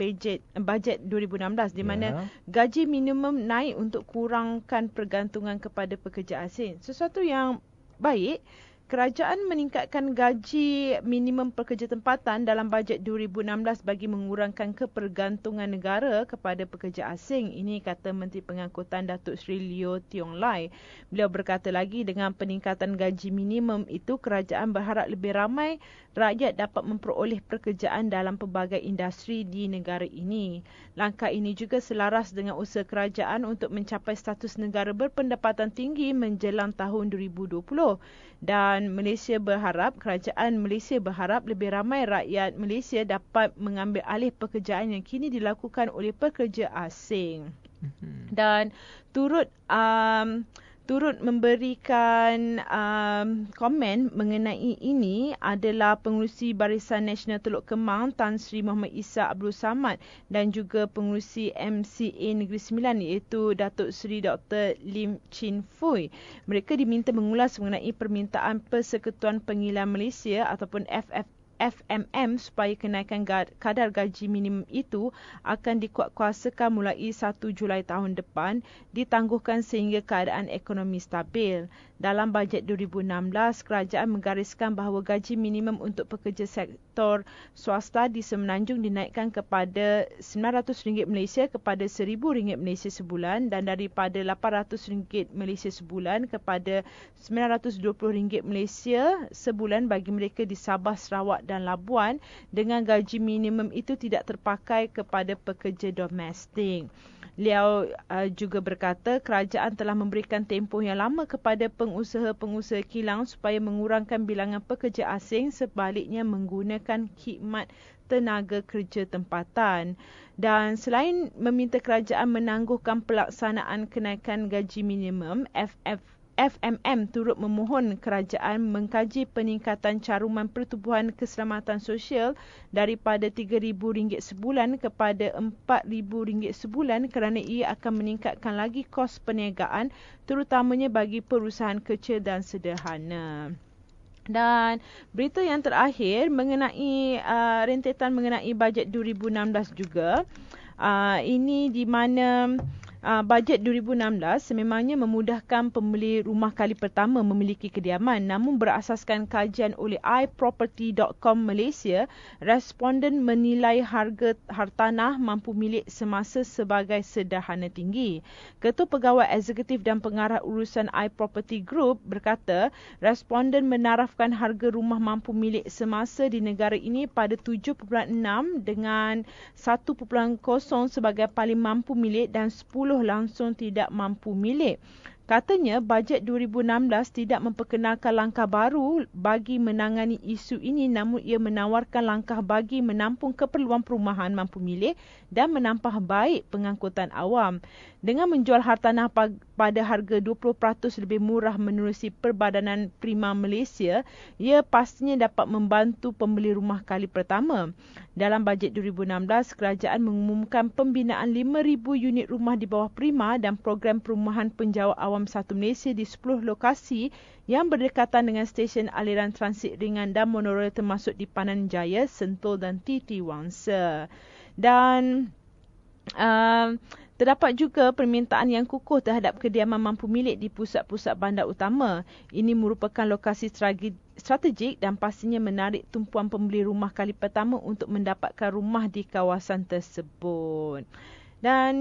bajet 2016 di mana gaji minimum naik untuk kurangkan pergantungan kepada pekerja asing. Sesuatu yang baik. Kerajaan meningkatkan gaji minimum pekerja tempatan dalam bajet 2016 bagi mengurangkan kepergantungan negara kepada pekerja asing. Ini kata Menteri Pengangkutan Datuk Seri Leo Tiong Lai. Beliau berkata lagi, dengan peningkatan gaji minimum itu, kerajaan berharap lebih ramai rakyat dapat memperoleh pekerjaan dalam pelbagai industri di negara ini. Langkah ini juga selaras dengan usaha kerajaan untuk mencapai status negara berpendapatan tinggi menjelang tahun 2020. Dan kerajaan Malaysia berharap lebih ramai rakyat Malaysia dapat mengambil alih pekerjaan yang kini dilakukan oleh pekerja asing. Dan turut memberikan komen mengenai ini adalah Pengerusi Barisan Nasional Teluk Kemang Tan Sri Muhammad Isa Abdul Samad dan juga Pengerusi MCA Negeri Sembilan iaitu Datuk Seri Dr. Lim Chin Fui. Mereka diminta mengulas mengenai permintaan Persekutuan Pengilan Malaysia ataupun FMM supaya kenaikan kadar gaji minimum itu akan dikuatkuasakan mulai 1 Julai tahun depan, ditangguhkan sehingga keadaan ekonomi stabil. Dalam bajet 2016, kerajaan menggariskan bahawa gaji minimum untuk pekerja sektor swasta di Semenanjung dinaikkan kepada RM900 Malaysia kepada RM1,000 Malaysia sebulan dan daripada RM800 Malaysia sebulan kepada RM920 Malaysia sebulan bagi mereka di Sabah, Sarawak dan Labuan. Dengan gaji minimum itu tidak terpakai kepada pekerja domestik. Beliau juga berkata kerajaan telah memberikan tempoh yang lama kepada pengusaha-pengusaha kilang supaya mengurangkan bilangan pekerja asing, sebaliknya menggunakan khidmat tenaga kerja tempatan. Dan selain meminta kerajaan menangguhkan pelaksanaan kenaikan gaji minimum, FMM turut memohon kerajaan mengkaji peningkatan caruman pertubuhan keselamatan sosial daripada RM3,000 sebulan kepada RM4,000 sebulan kerana ia akan meningkatkan lagi kos perniagaan terutamanya bagi perusahaan kecil dan sederhana. Dan berita yang terakhir mengenai rentetan mengenai bajet 2016 juga. Ini di mana bajet 2016 sememangnya memudahkan pembeli rumah kali pertama memiliki kediaman, namun berasaskan kajian oleh iProperty.com Malaysia, responden menilai harga hartanah mampu milik semasa sebagai sederhana tinggi. Ketua Pegawai Eksekutif dan Pengarah Urusan iProperty Group berkata, responden menarafkan harga rumah mampu milik semasa di negara ini pada 7.6 dengan 1.0 sebagai paling mampu milik dan 10 langsung tidak mampu milik. Katanya, bajet 2016 tidak memperkenalkan langkah baru bagi menangani isu ini, namun ia menawarkan langkah bagi menampung keperluan perumahan mampu milik dan menampah baik pengangkutan awam. Dengan menjual hartanah pada harga 20% lebih murah menerusi Perbadanan Prima Malaysia, ia pastinya dapat membantu pembeli rumah kali pertama. Dalam bajet 2016, kerajaan mengumumkan pembinaan 5,000 unit rumah di bawah Prima dan program perumahan penjawat awam Awam 1 Malaysia di 10 lokasi yang berdekatan dengan stesen aliran transit ringan dan monorail termasuk di Panan Jaya, Sentul dan TT Wangsa. Dan terdapat juga permintaan yang kukuh terhadap kediaman mampu milik di pusat-pusat bandar utama. Ini merupakan lokasi strategik dan pastinya menarik tumpuan pembeli rumah kali pertama untuk mendapatkan rumah di kawasan tersebut. Dan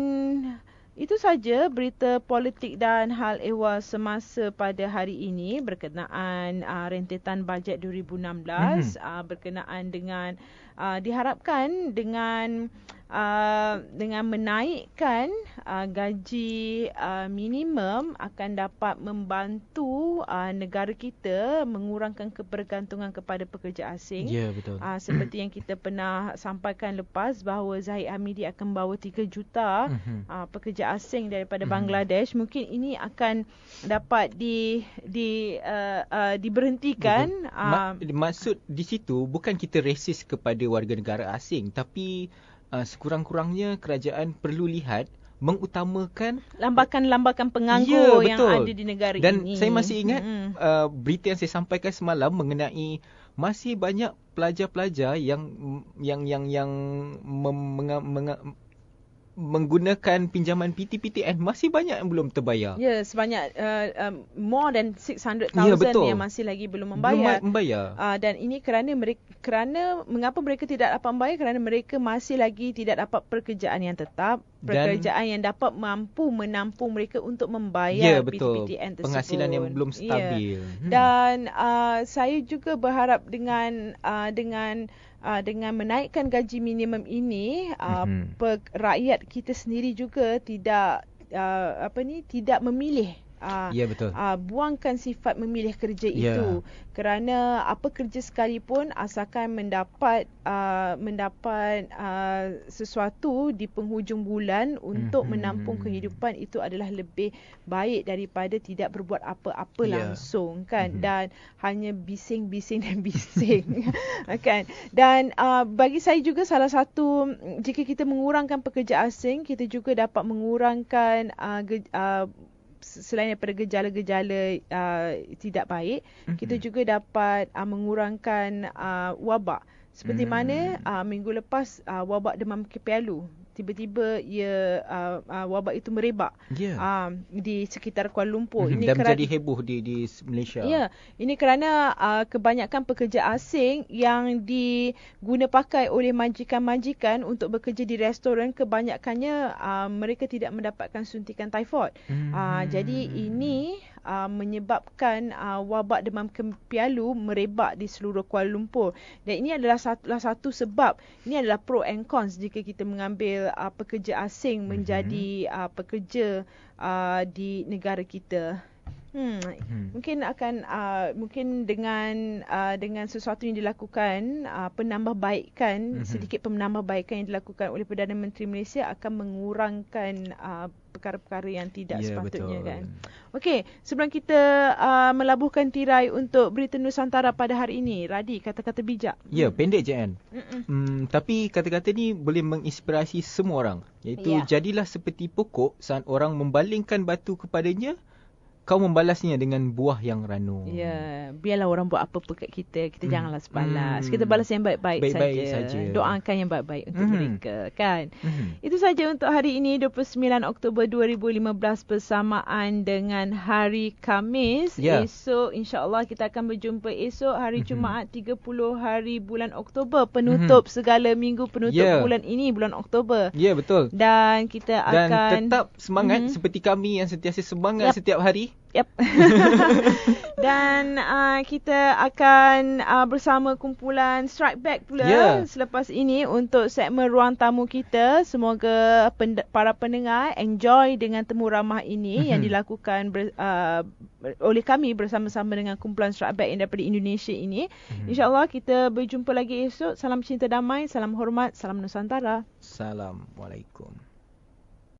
itu saja berita politik dan hal ehwal semasa pada hari ini berkenaan rentetan bajet 2016 berkenaan dengan diharapkan dengan menaikkan gaji minimum akan dapat membantu negara kita mengurangkan kebergantungan kepada pekerja asing.
Ya, betul.
Seperti yang kita pernah sampaikan lepas bahawa Zahid Hamidi akan membawa 3 juta pekerja asing daripada Bangladesh. Mungkin ini akan dapat diberhentikan.
Maksud di situ bukan kita resis kepada warga negara asing, tapi sekurang-kurangnya kerajaan perlu lihat mengutamakan
lambakan-lambakan penganggur yang
betul.
ada di negara
dan
ini.
Dan saya masih ingat berita yang saya sampaikan semalam mengenai masih banyak pelajar-pelajar yang menggunakan pinjaman PTPTN, masih banyak yang belum terbayar.
Ya, sebanyak more than 600,000 yang masih lagi belum membayar. Dan ini kerana mengapa mereka tidak dapat membayar? Kerana mereka masih lagi tidak dapat pekerjaan yang tetap, pekerjaan yang dapat mampu menampung mereka untuk membayar PTPTN tersebut.
Penghasilan yang belum stabil.
Dan saya juga berharap dengan menaikkan gaji minimum ini, rakyat kita sendiri juga tidak memilih.
Betul.
Buangkan sifat memilih kerja itu, kerana apa kerja sekalipun asalkan mendapat sesuatu di penghujung bulan untuk menampung kehidupan, itu adalah lebih baik daripada tidak berbuat apa-apa langsung kan. Dan hanya bising-bising dan bising kan. Dan bagi saya juga salah satu, jika kita mengurangkan pekerja asing, kita juga dapat mengurangkan selain daripada gejala-gejala tidak baik, kita juga dapat mengurangkan wabak. Seperti mana minggu lepas wabak demam kepala, tiba-tiba wabak itu merebak di sekitar Kuala Lumpur.
Ini dan menjadi heboh di Malaysia.
Ya, ini kerana kebanyakan pekerja asing yang diguna pakai oleh majikan-majikan untuk bekerja di restoran, kebanyakannya mereka tidak mendapatkan suntikan typhoid. Jadi ini menyebabkan wabak demam kepala merebak di seluruh Kuala Lumpur. Dan ini adalah salah satu sebab. Ini adalah pro and cons jika kita mengambil pekerja asing menjadi pekerja di negara kita. Mungkin dengan sesuatu yang dilakukan, penambahbaikan, sedikit penambahbaikan yang dilakukan oleh Perdana Menteri Malaysia akan mengurangkan perkara-perkara yang tidak sepatutnya, betul. Kan. Okey, sebelum kita melabuhkan tirai untuk berita Nusantara pada hari ini, Radi, kata-kata bijak.
Ya, pendek je kan. Tapi kata-kata ni boleh menginspirasi semua orang. Iaitu jadilah seperti pokok, saat orang membalingkan batu kepadanya, kau membalasnya dengan buah yang ranu.
Ya, biarlah orang buat apa-apa kat kita, kita janganlah sebalas. Kita balas yang baik-baik saja. Doakan yang baik-baik untuk mereka, kan. Itu saja untuk hari ini, 29 Oktober 2015 bersamaan dengan hari Khamis. Esok insya-Allah kita akan berjumpa esok hari Jumaat 30 hari bulan Oktober, penutup segala minggu penutup bulan ini, bulan Oktober.
Ya, betul.
Dan kita akan
tetap semangat seperti kami yang sentiasa semangat setiap hari.
Dan kita akan bersama kumpulan Strike Back pula selepas ini untuk segmen ruang tamu kita. Semoga para pendengar enjoy dengan temu ramah ini yang dilakukan oleh kami bersama-sama dengan kumpulan Strike Back yang daripada Indonesia ini. InsyaAllah kita berjumpa lagi esok. Salam cinta damai, salam hormat, salam Nusantara.
Assalamualaikum.